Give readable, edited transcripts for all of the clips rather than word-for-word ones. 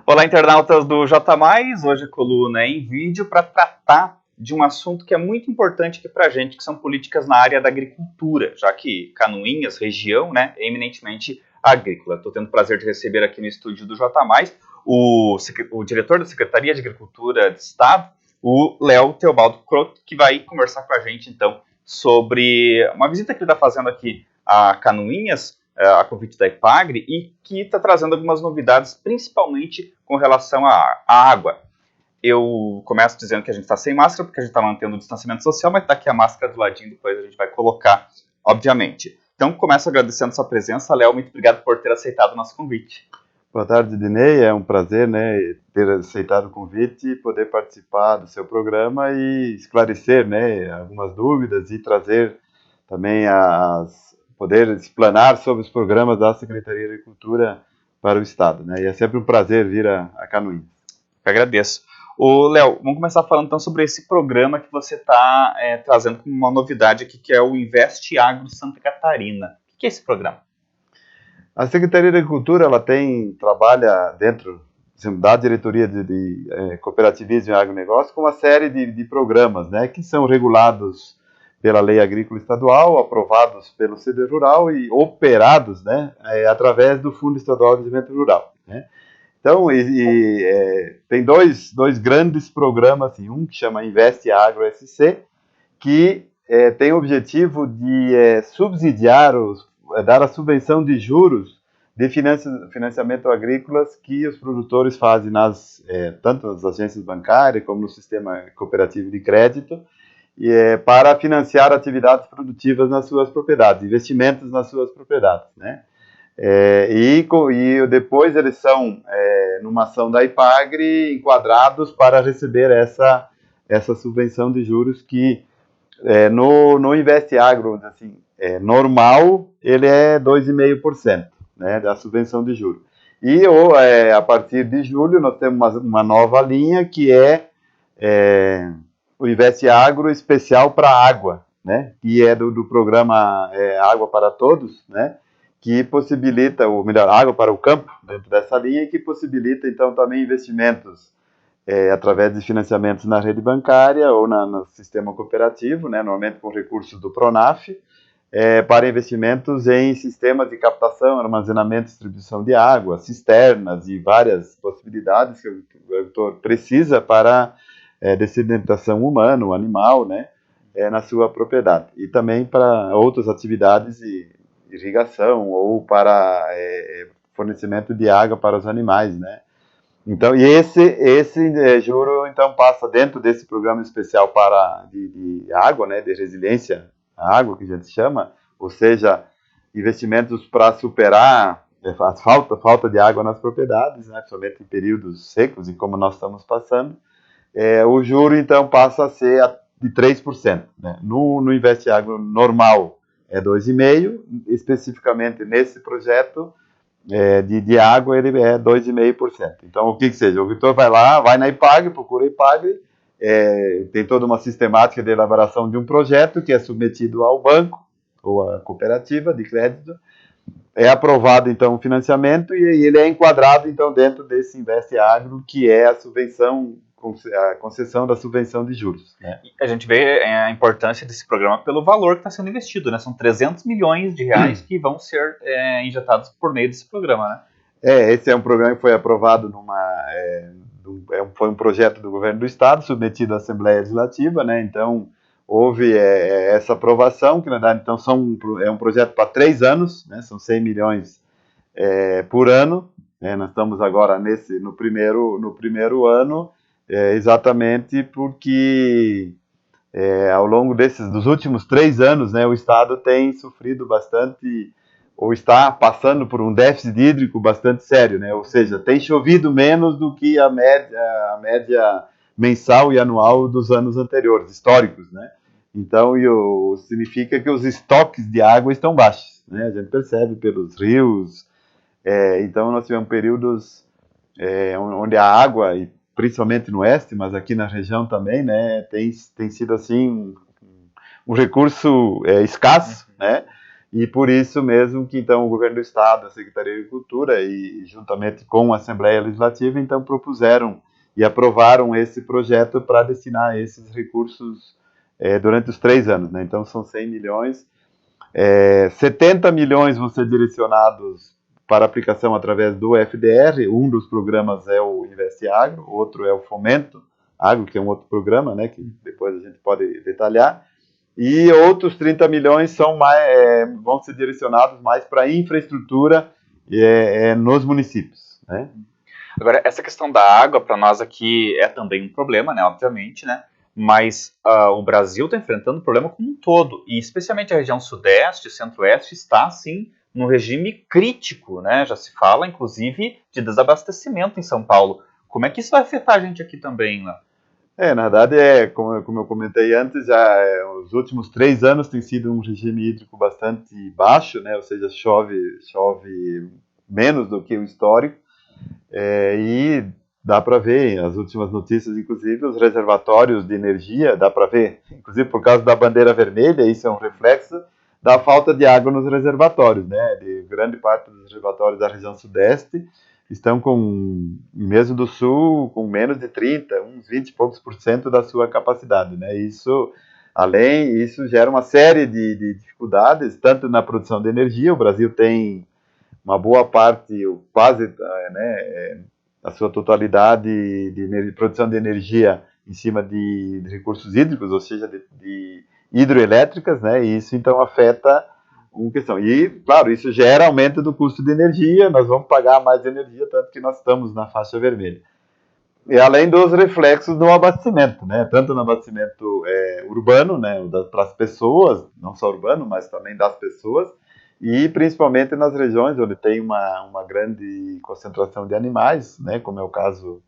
Olá, internautas do J+, hoje a coluna é em vídeo para tratar de um assunto que é muito importante aqui para a gente, que são políticas na área da agricultura, já que Canoinhas, região, né, é eminentemente agrícola. Estou tendo o prazer de receber aqui no estúdio do J+, o diretor da Secretaria de Agricultura do Estado, o Léo Teobaldo Croto, que vai conversar com a gente, então, sobre uma visita que ele está fazendo aqui a Canoinhas, a convite da Epagre, e que está trazendo algumas novidades, principalmente com relação à água. Eu começo dizendo que a gente está sem máscara, porque a gente está mantendo o distanciamento social, mas está aqui a máscara do ladinho, depois a gente vai colocar, obviamente. Então, começo agradecendo sua presença, Léo, muito obrigado por ter aceitado o nosso convite. Boa tarde, Dinei, é um prazer, né, ter aceitado o convite e poder participar do seu programa e esclarecer, né, algumas dúvidas e trazer também poder explanar sobre os programas da Secretaria de Agricultura para o Estado, né, e é sempre um prazer vir a Canoinhas. Eu agradeço. Ô, Léo, vamos começar falando então sobre esse programa que você está trazendo como uma novidade aqui, que é o Investe Agro Santa Catarina. O que é esse programa? A Secretaria de Agricultura, ela trabalha dentro da diretoria de cooperativismo e agronegócio com uma série de programas, né, que são regulados pela Lei Agrícola Estadual, aprovados pelo CIDE Rural e operados, né, através do Fundo Estadual de Desenvolvimento Rural, né. Então, tem dois grandes programas, assim, um que chama Investe Agro SC, que tem o objetivo de subsidiar, dar a subvenção de juros de financiamento agrícolas que os produtores fazem tanto nas agências bancárias como no sistema cooperativo de crédito, para financiar atividades produtivas nas suas propriedades, investimentos nas suas propriedades, né? E depois eles são, numa ação da Epagre, enquadrados para receber essa subvenção de juros que no Investe Agro, assim, normal, ele é 2,5%, né, da subvenção de juros. E a partir de julho nós temos uma nova linha que é o Investe Agro especial para água, né, que é do programa Água para Todos, né, que possibilita, ou melhor, água para o campo, dentro dessa linha, que possibilita então também investimentos através de financiamentos na rede bancária ou no sistema cooperativo, né, normalmente com recursos do Pronaf, para investimentos em sistemas de captação, armazenamento e distribuição de água, cisternas e várias possibilidades que o agricultor precisa para dessedentação humana ou animal, né, na sua propriedade. E também para outras atividades de irrigação ou para fornecimento de água para os animais, né. Então, e esse juro então passa dentro desse programa especial de água, né, de resiliência à água, que a gente chama, ou seja, investimentos para superar a falta de água nas propriedades, né, somente em períodos secos, e como nós estamos passando, o juro então passa a ser de 3%. Né? No Investe Agro normal é 2,5%, especificamente nesse projeto, de água, ele é 2,5%. Então, o que seja? O agricultor vai lá, vai na Epagre, procura a Epagre, tem toda uma sistemática de elaboração de um projeto que é submetido ao banco ou à cooperativa de crédito, é aprovado, então, o financiamento e ele é enquadrado, então, dentro desse Investe Agro, que é a concessão da subvenção de juros. Né? A gente vê a importância desse programa pelo valor que está sendo investido, né? São 300 milhões de reais que vão ser injetados por meio desse programa, né? Esse é um programa que foi aprovado foi um projeto do governo do estado, submetido à Assembleia Legislativa, né? Então, houve essa aprovação, que na verdade, então, é um projeto para 3 anos, né? São 100 milhões por ano, né? Nós estamos agora no primeiro ano, exatamente porque ao longo dos últimos 3 anos, né, o Estado tem sofrido bastante, ou está passando por um déficit hídrico bastante sério, né, ou seja, tem chovido menos do que a média mensal e anual dos anos anteriores, históricos, né. Então, significa que os estoques de água estão baixos, né, a gente percebe pelos rios. Então, nós tivemos períodos onde a água, e principalmente no oeste, mas aqui na região também, né, tem sido assim um recurso escasso, né, e por isso mesmo que então o governo do estado, a Secretaria de Agricultura e juntamente com a Assembleia Legislativa então propuseram e aprovaram esse projeto para destinar esses recursos durante os 3 anos, né? Então são 100 milhões, 70 milhões vão ser direcionados para aplicação através do FDR, um dos programas é o Investe Agro, outro é o Fomento Agro, que é um outro programa, né, que depois a gente pode detalhar, e outros 30 milhões vão ser direcionados mais para infraestrutura nos municípios, né? Agora, essa questão da água, para nós aqui, é também um problema, né, obviamente, né, mas o Brasil está enfrentando o problema como um todo, e especialmente a região sudeste e centro-oeste está, assim, num regime crítico, né, já se fala, inclusive, de desabastecimento em São Paulo. Como é que isso vai afetar a gente aqui também, né? Na verdade, como eu comentei antes, os últimos 3 anos tem sido um regime hídrico bastante baixo, né, ou seja, chove menos do que o histórico, e dá para ver, as últimas notícias, inclusive, os reservatórios de energia, dá para ver, inclusive por causa da bandeira vermelha, isso é um reflexo da falta de água nos reservatórios, né? De grande parte dos reservatórios da região sudeste estão mesmo do sul, com menos de 30, uns 20 e poucos % da sua capacidade, né? Isso gera uma série de dificuldades, tanto na produção de energia, o Brasil tem uma boa parte, quase, né, a sua totalidade de produção de energia em cima de recursos hídricos, ou seja, de hidroelétricas, né, e isso então afeta uma questão. E, claro, isso gera aumento do custo de energia, nós vamos pagar mais energia, tanto que nós estamos na faixa vermelha. E além dos reflexos no abastecimento, né, tanto no abastecimento urbano, né, para as pessoas, não só urbano, mas também das pessoas, e principalmente nas regiões onde tem uma grande concentração de animais, né, como é o caso,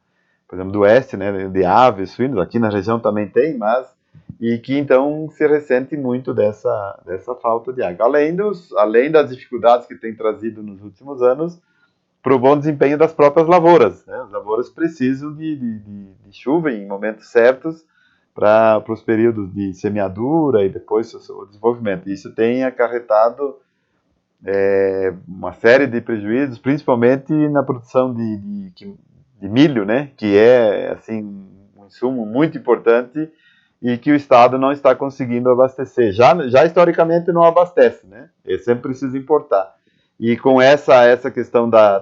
por exemplo, do oeste, né, de aves, suínos, aqui na região também tem, e que então se ressente muito dessa falta de água. Além das dificuldades que tem trazido nos últimos anos, para o bom desempenho das próprias lavouras, né? As lavouras precisam de chuva em momentos certos para os períodos de semeadura e depois o desenvolvimento. Isso tem acarretado uma série de prejuízos, principalmente na produção de milho, né, que é assim, um insumo muito importante e que o Estado não está conseguindo abastecer. Já historicamente não abastece, né? Ele sempre precisa importar. E com essa questão da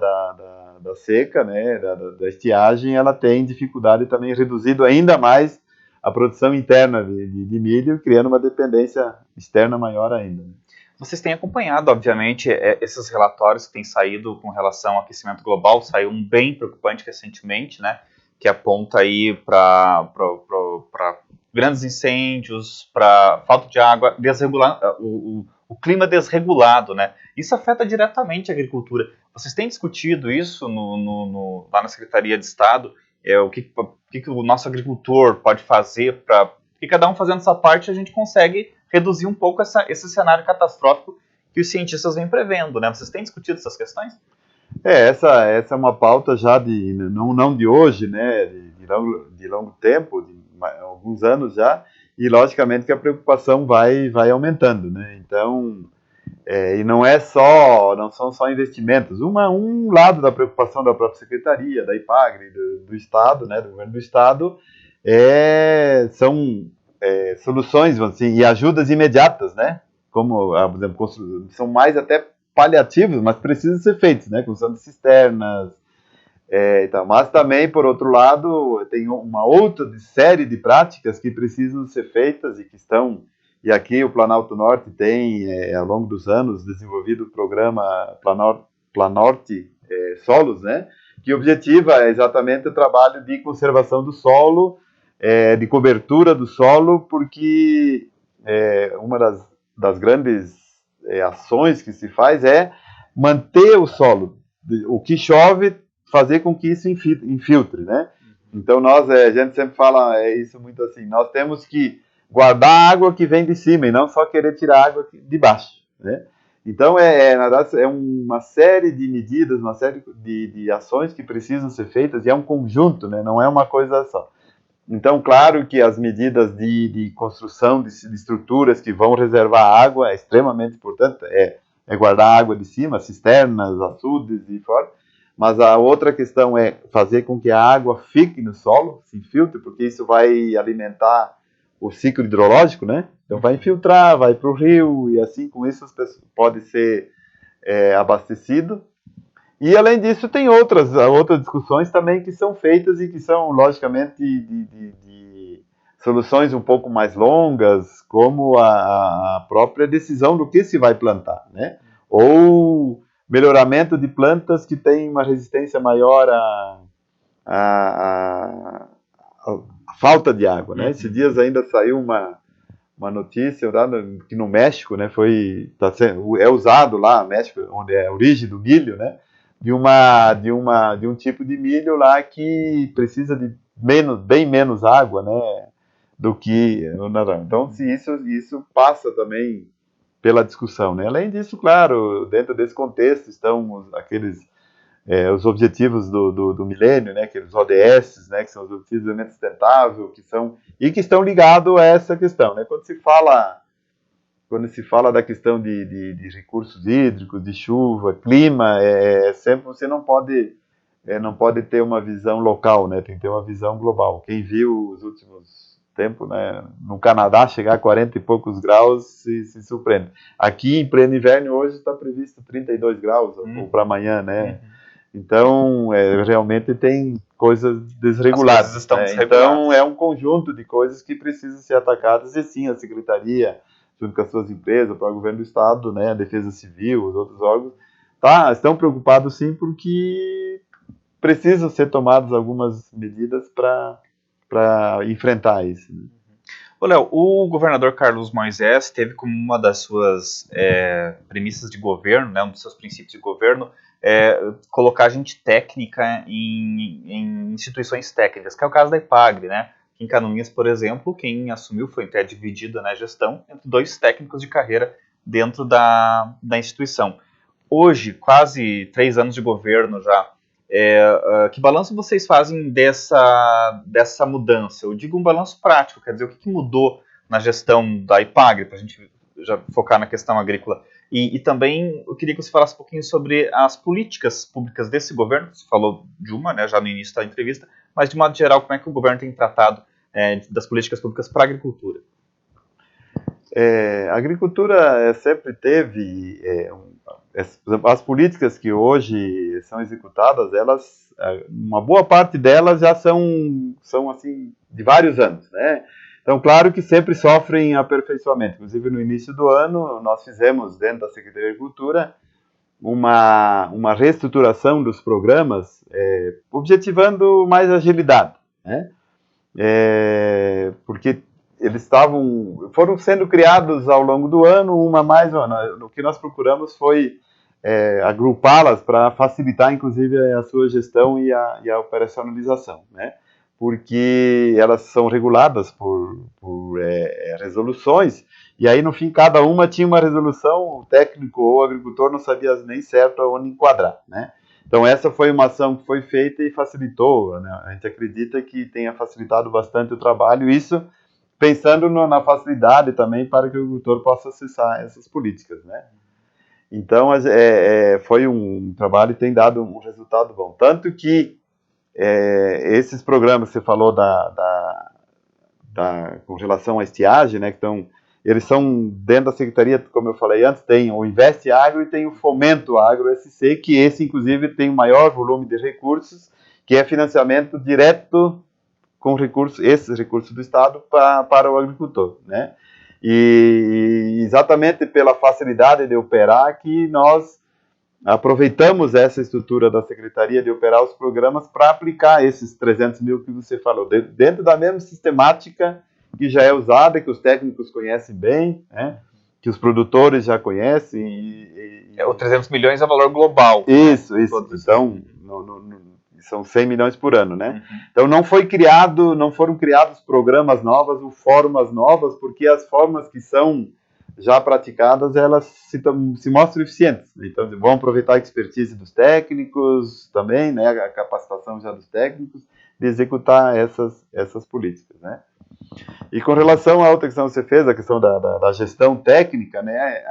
seca, né, da estiagem, ela tem dificuldade também reduzido ainda mais a produção interna de milho, criando uma dependência externa maior ainda. Vocês têm acompanhado, obviamente, esses relatórios que têm saído com relação ao aquecimento global, saiu um bem preocupante recentemente, né, que aponta aí para grandes incêndios, para falta de água, o clima desregulado, né? Isso afeta diretamente a agricultura. Vocês têm discutido isso lá na Secretaria de Estado? O que o nosso agricultor pode fazer para... Porque cada um fazendo sua parte, a gente consegue reduzir um pouco esse cenário catastrófico que os cientistas vêm prevendo, né? Vocês têm discutido essas questões? Essa é uma pauta já não de hoje, né? De longo tempo, de alguns anos já, e logicamente que a preocupação vai aumentando, né? Então, e não são só investimentos. Um lado da preocupação da própria Secretaria, da IPAGRE, do Estado, né? Do governo do Estado, são soluções, assim, e ajudas imediatas, né? Como, por exemplo, são mais até paliativos, mas precisam ser feitos, né? Construção de cisternas, então. Mas também, por outro lado, tem uma outra série de práticas que precisam ser feitas e que estão... E aqui o Planalto Norte tem, ao longo dos anos, desenvolvido o programa Planorte Solos, né? Que objetiva exatamente o trabalho de conservação do solo, de cobertura do solo, porque uma das grandes ações que se faz é manter o solo. O que chove, fazer com que isso infiltre, né? Então a gente sempre fala isso muito assim, nós temos que guardar a água que vem de cima e não só querer tirar a água de baixo, né? Então na verdade, uma série de medidas, uma série de ações que precisam ser feitas, e é um conjunto, né? Não é uma coisa só. Então, claro que as medidas de construção de estruturas que vão reservar água é extremamente importante, é guardar água de cima, cisternas, açudes e fora, mas a outra questão é fazer com que a água fique no solo, se infiltre, porque isso vai alimentar o ciclo hidrológico, né? Então vai infiltrar, vai para o rio, e assim com isso pode ser abastecido. E, além disso, tem outras discussões também que são feitas e que são, logicamente, de soluções um pouco mais longas, como a própria decisão do que se vai plantar, né? Ou melhoramento de plantas que têm uma resistência maior à falta de água, né? Esses dias ainda saiu uma notícia que no México, né, é usado lá, no México, onde é a origem do milho, né? De um tipo de milho lá que precisa de bem menos água, né, do que o naranja. Então, se isso passa também pela discussão, né? Além disso, claro, dentro desse contexto estão os objetivos do milênio, né, aqueles ODS, né, que são os Objetivos de Desenvolvimento Sustentável, que estão ligados a essa questão, né? Quando se fala da questão de recursos hídricos, de chuva, clima, sempre você não pode ter uma visão local, né? Tem que ter uma visão global. Quem viu os últimos tempos, né, no Canadá chegar a 40 e poucos graus se surpreende. Aqui, em pleno inverno, hoje está previsto 32 graus, ou para amanhã, né? Então, realmente tem coisas desreguladas. As coisas estão desreguladas. Então, é um conjunto de coisas que precisam ser atacadas, e sim, a Secretaria, junto com as suas empresas, para o governo do Estado, né, a Defesa Civil, os outros órgãos, estão preocupados sim, porque precisam ser tomadas algumas medidas para enfrentar isso. Né? Ô, Léo, o governador Carlos Moisés teve como uma das suas premissas de governo, né, um dos seus princípios de governo, colocar gente técnica em instituições técnicas, que é o caso da IPAGRE, né? Em Canoinhas, por exemplo, quem assumiu foi até dividida na gestão entre 2 técnicos de carreira dentro da instituição. Hoje, quase 3 anos de governo já, que balanço vocês fazem dessa mudança? Eu digo um balanço prático, quer dizer, o que mudou na gestão da IPAGRE, para a gente já focar na questão agrícola. E também eu queria que você falasse um pouquinho sobre as políticas públicas desse governo. Você falou de uma, né, já no início da entrevista, mas de modo geral, como é que o governo tem tratado das políticas públicas para a agricultura? A agricultura sempre teve, as políticas que hoje são executadas, uma boa parte delas já são assim, de vários anos, né? Então, claro que sempre sofrem aperfeiçoamento. Inclusive, no início do ano, nós fizemos, dentro da Secretaria de Agricultura, uma reestruturação dos programas, objetivando mais agilidade, né? Porque eles foram sendo criados ao longo do ano, o que nós procuramos foi agrupá-las para facilitar, inclusive, a sua gestão e a operacionalização, né? Porque elas são reguladas por resoluções, e aí, no fim, cada uma tinha uma resolução, o técnico ou o agricultor não sabia nem certo onde enquadrar, né? Então, essa foi uma ação que foi feita e facilitou, né? A gente acredita que tenha facilitado bastante o trabalho, isso pensando na facilidade também para que o agricultor possa acessar essas políticas, né? Então, foi um trabalho que tem dado um resultado bom. Tanto que esses programas que você falou com relação à estiagem, né, eles são dentro da Secretaria, como eu falei antes, tem o Investe Agro e tem o Fomento Agro SC, que esse, inclusive, tem o maior volume de recursos, que é financiamento direto com esses recursos do Estado para o agricultor, né? E exatamente pela facilidade de operar que nós aproveitamos essa estrutura da Secretaria de operar os programas para aplicar esses 300 mil que você falou, dentro da mesma sistemática que já é usada, que os técnicos conhecem bem, né? Que os produtores já conhecem. O 300 milhões é o valor global. Isso. Então, são 100 milhões por ano, né? Então, não foram criados programas novos ou formas novas, porque as formas que são já praticadas, elas se mostram eficientes. Então, vão aproveitar a expertise dos técnicos também, né, a capacitação já dos técnicos, de executar essas políticas, né. E com relação à outra questão que você fez, a questão da gestão técnica, né,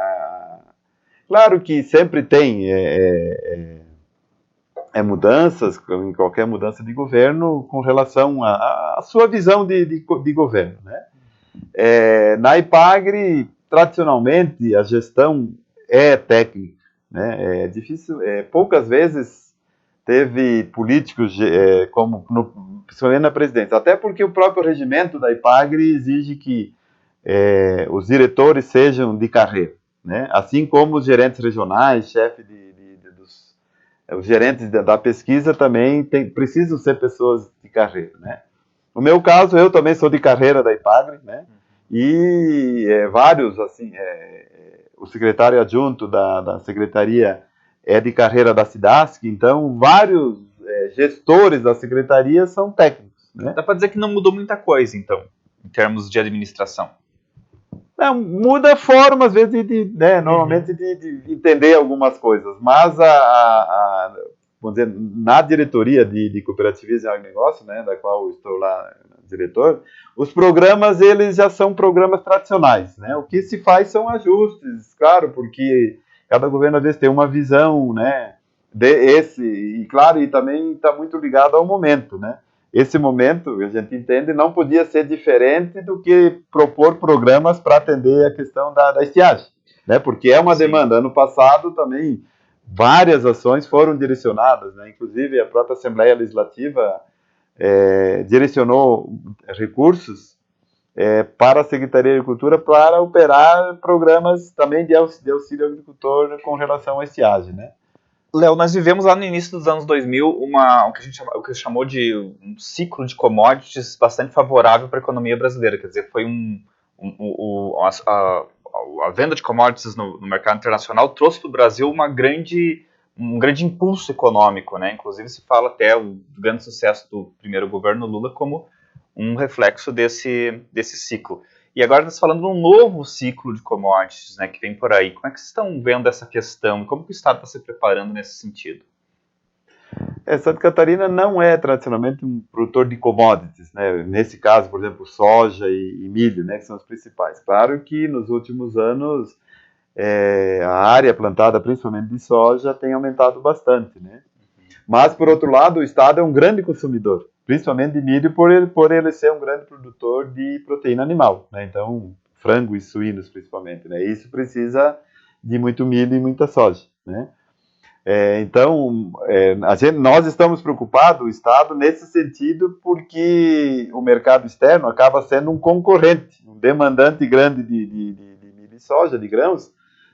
claro que sempre tem mudanças, em qualquer mudança de governo, com relação à sua visão de governo, né. Na IPAGRE, tradicionalmente, a gestão é técnica, né? É difícil, poucas vezes teve políticos principalmente na presidência, até porque o próprio regimento da IPAGRE exige que os diretores sejam de carreira, né? Assim como os gerentes regionais, os gerentes da pesquisa também precisam ser pessoas de carreira, né? No meu caso, eu também sou de carreira da IPAGRE, né? E vários, assim, o secretário adjunto da secretaria é de carreira da SIDASC, então vários gestores da secretaria são técnicos, né? Dá para dizer que não mudou muita coisa, então, em termos de administração. Não, muda a forma, às vezes, normalmente de entender algumas coisas, mas vamos dizer, na diretoria de cooperativismo e agronegócio, né, da qual eu estou lá diretor, os programas, eles já são programas tradicionais, né? O que se faz são ajustes, claro, porque cada governo às vezes tem uma visão, né, e claro, e também está muito ligado ao momento, né? Esse momento, a gente entende, não podia ser diferente do que propor programas para atender a questão da estiagem, né? Porque é uma demanda. Ano passado também várias ações foram direcionadas, né? Inclusive a própria Assembleia Legislativa direcionou recursos para a Secretaria de Agricultura para operar programas também de auxílio ao agricultor com relação à estiagem, né? Léo, nós vivemos lá no início dos anos 2000 o que a gente chamou de um ciclo de commodities bastante favorável para a economia brasileira. Quer dizer, foi a venda de commodities no mercado internacional trouxe para o Brasil um grande impulso econômico, né? Inclusive se fala até o grande sucesso do primeiro governo Lula como um reflexo desse ciclo. E agora está falando de um novo ciclo de commodities, né, que vem por aí. Como é que vocês estão vendo essa questão? Como que o Estado está se preparando nesse sentido? Santa Catarina não é tradicionalmente um produtor de commodities, né? Nesse caso, por exemplo, soja e milho, né, que são os principais. Claro que nos últimos anos a área plantada, principalmente de soja, tem aumentado bastante, né? Mas, por outro lado, o Estado é um grande consumidor, principalmente de milho, por ele ser um grande produtor de proteína animal, né? Então, frango e suínos, principalmente, né? Isso precisa de muito milho e muita soja, né? Então, nós estamos preocupados, o Estado, nesse sentido, porque o mercado externo acaba sendo um concorrente, um demandante grande de milho e soja, de grãos,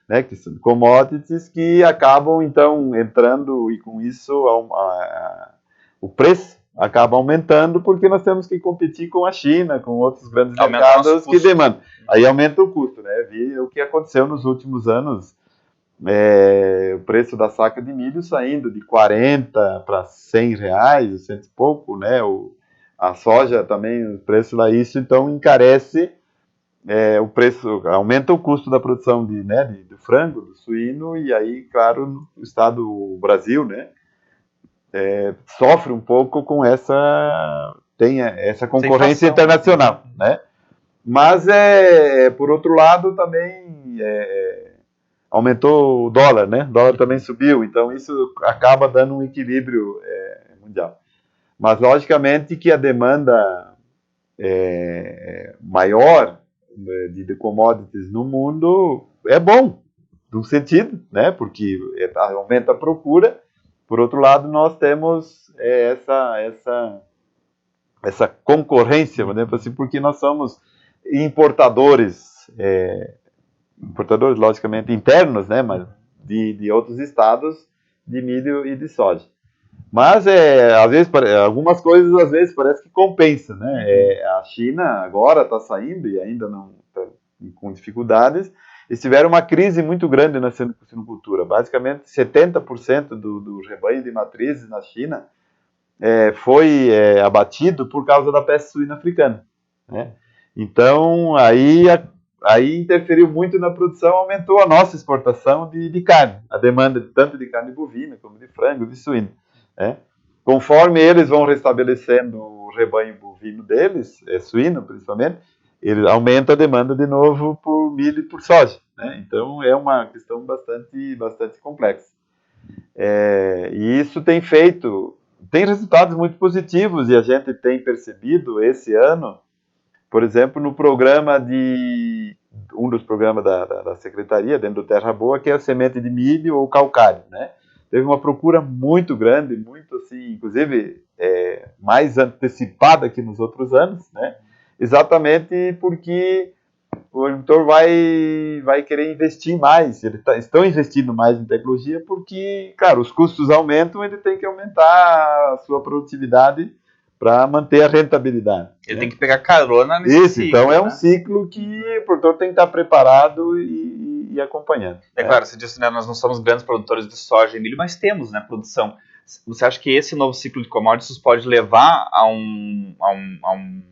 né, que são commodities que acabam, então, entrando, e com isso o preço acaba aumentando, porque nós temos que competir com a China, com outros grandes mercados que demandam. Aí aumenta o custo, né? Vi o que aconteceu nos últimos anos, o preço da saca de milho saindo de 40 para 100 reais, 100 e pouco, né? A soja também, o preço lá, isso então encarece o preço, aumenta o custo da produção do frango, do suíno, e aí, claro, o Brasil, né, sofre um pouco com essa concorrência internacional, né? Mas, por outro lado, também aumentou o dólar, né? O dólar também subiu, então isso acaba dando um equilíbrio mundial. Mas, logicamente, que a demanda maior de commodities no mundo é bom, num sentido, né? Porque aumenta a procura. Por outro lado, nós temos essa concorrência, vamos dizer assim, porque nós somos importadores, logicamente internos, né? Mas de outros estados de milho e de soja. Mas, às vezes, algumas coisas, às vezes, parece que compensa, né? A China agora está saindo, e ainda não está com dificuldades, eles tiveram uma crise muito grande na sinocultura. Basicamente, 70% do rebanho de matrizes na China foi abatido por causa da peste suína africana, né? Então, aí aí interferiu muito na produção, aumentou a nossa exportação de carne, a demanda tanto de carne bovina como de frango, de suíno, né? Conforme eles vão restabelecendo o rebanho bovino deles, suíno principalmente, ele aumenta a demanda de novo por milho e por soja, né? Então é uma questão bastante complexa. E isso tem resultados muito positivos, e a gente tem percebido esse ano, por exemplo, no programa um dos programas da Secretaria, dentro do Terra Boa, que é a semente de milho ou calcário, né? Teve uma procura muito grande, muito assim, inclusive mais antecipada que nos outros anos, né? Exatamente porque o agricultor vai querer investir mais, estão investindo mais em tecnologia porque, claro, os custos aumentam, ele tem que aumentar a sua produtividade para manter a rentabilidade. Ele tem que pegar carona nesse ciclo. Então é um ciclo que o produtor tem que estar preparado e acompanhando. Claro, você disse, né, nós não somos grandes produtores de soja e milho, mas temos, né, produção. Você acha que esse novo ciclo de commodities pode levar a um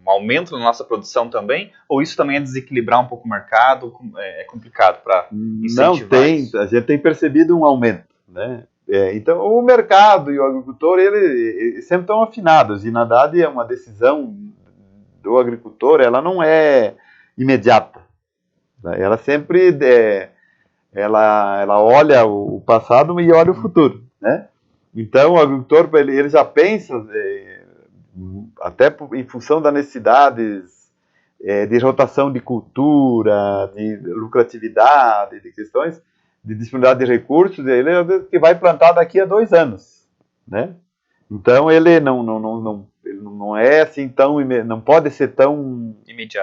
aumento na nossa produção também? Ou isso também é desequilibrar um pouco o mercado? É complicado para incentivar isso? A gente tem percebido um aumento, né? Então, o mercado e o agricultor, eles sempre estão afinados, e na verdade é uma decisão do agricultor, ela não é imediata. Ela sempre ela olha o passado e olha o futuro, né? Então, o agricultor, ele já pensa, até em função das necessidades de rotação de cultura, de lucratividade, de questões de disponibilidade de recursos, ele às vezes que vai plantar daqui a 2 anos, né? Então, ele não é assim não pode ser tão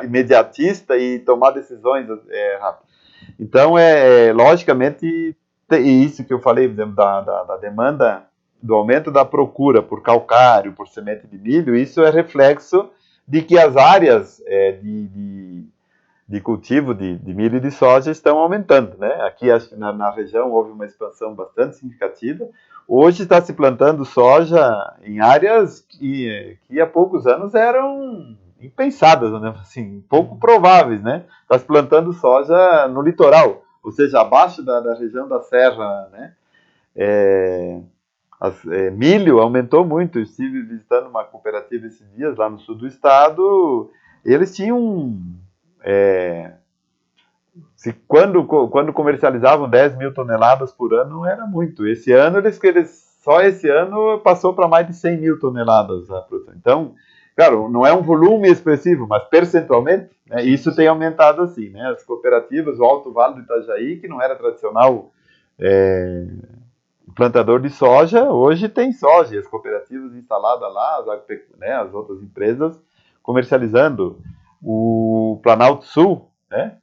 imediatista e tomar decisões rápidas. Então, logicamente, isso que eu falei, por exemplo, da demanda, do aumento da procura por calcário, por semente de milho, isso é reflexo de que as áreas de cultivo de milho e de soja estão aumentando, né? Aqui, acho que na região houve uma expansão bastante significativa. Hoje está se plantando soja em áreas que há poucos anos eram impensadas, né? Assim, pouco prováveis, né? Está se plantando soja no litoral, ou seja, abaixo da região da serra, né? Milho aumentou muito. Eu estive visitando uma cooperativa esses dias lá no sul do estado. Eles tinham quando comercializavam 10 mil toneladas por ano, não era muito. Esse ano, só esse ano passou para mais de 100 mil toneladas a produção. Então, claro, não é um volume expressivo, mas percentualmente, né, isso tem aumentado assim, né? As cooperativas, o Alto Vale do Itajaí, que não era tradicional plantador de soja, hoje tem soja, e as cooperativas instaladas lá, as outras empresas comercializando. O Planalto Sul, né,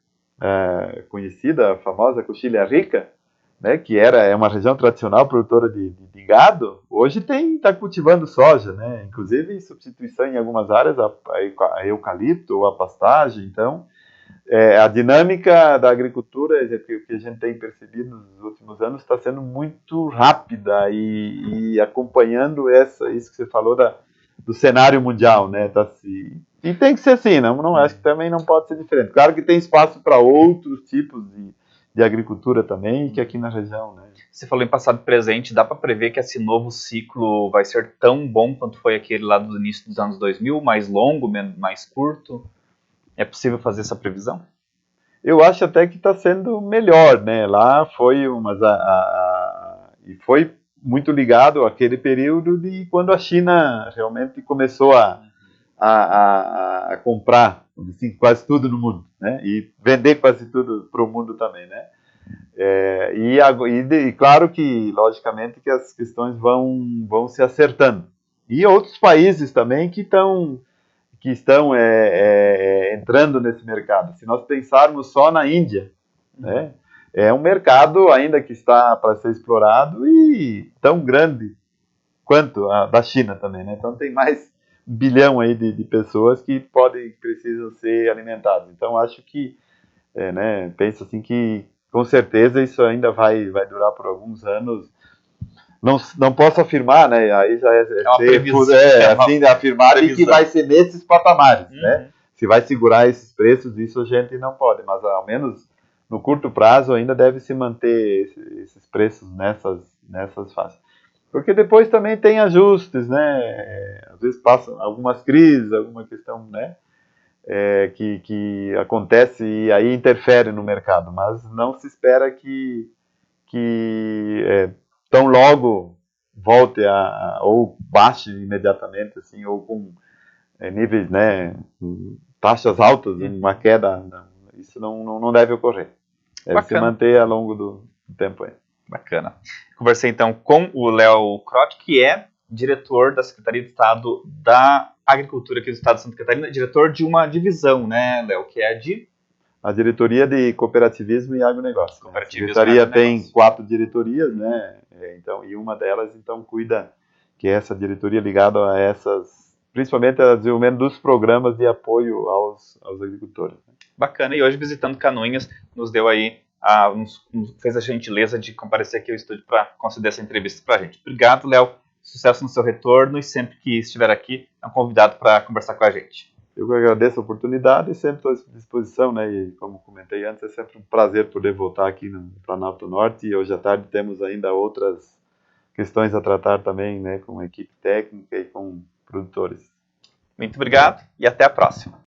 conhecida, a famosa Coxilha Rica, né, que é uma região tradicional produtora de gado, hoje está cultivando soja, né, inclusive em substituição em algumas áreas a eucalipto ou a pastagem. Então, a dinâmica da agricultura, que a gente tem percebido nos últimos anos, está sendo muito rápida e acompanhando isso que você falou do cenário mundial, né? E tem que ser assim, não acho que também não pode ser diferente. Claro que tem espaço para outros tipos de agricultura também, que aqui na região, né? Você falou em passado e presente, dá para prever que esse novo ciclo vai ser tão bom quanto foi aquele lá do início dos anos 2000, mais longo, mais curto? É possível fazer essa previsão? Eu acho até que está sendo melhor, né? Lá foi e foi muito ligado àquele período de quando a China realmente começou a comprar assim, quase tudo no mundo, né? E vender quase tudo para o mundo também, né? E claro que, logicamente, que as questões vão se acertando. E outros países também que estão entrando nesse mercado. Se nós pensarmos só na Índia, né, é um mercado ainda que está para ser explorado e tão grande quanto a da China também, né? Então tem mais 1 bilhão aí de pessoas que precisam ser alimentadas. Então acho que, penso assim que com certeza isso ainda vai durar por alguns anos. Não posso afirmar, né? Aí já uma previsão, afirmar que vai ser nesses patamares, né? se vai segurar esses preços, isso a gente não pode, mas ao menos no curto prazo ainda deve se manter esses preços nessas fases. Porque depois também tem ajustes, né? Às vezes passam algumas crises, alguma questão, né? Que acontece e aí interfere no mercado, mas não se espera que tão logo volte ou baixe imediatamente, assim, ou com níveis, né, taxas altas, uma queda, isso não deve ocorrer. Deve se manter ao longo do tempo aí. Bacana. Conversei então com o Léo Crott, que é diretor da Secretaria de Estado da Agricultura aqui do Estado de Santa Catarina, diretor de uma divisão, né, Léo, que é a Diretoria de Cooperativismo e Agronegócio. A Secretaria tem 4 diretorias, né? Então, e uma delas, então, cuida, que é essa diretoria ligada a essas, principalmente ao desenvolvimento dos programas de apoio aos agricultores. Bacana, e hoje visitando Canoinhas, nos deu aí, fez a gentileza de comparecer aqui ao estúdio para conceder essa entrevista para a gente. Obrigado, Léo, sucesso no seu retorno e sempre que estiver aqui, é um convidado para conversar com a gente. Eu agradeço a oportunidade e sempre estou à disposição, né? E como comentei antes, é sempre um prazer poder voltar aqui no Planalto Norte. E hoje à tarde temos ainda outras questões a tratar também, né? Com a equipe técnica e com produtores. Muito obrigado e até a próxima.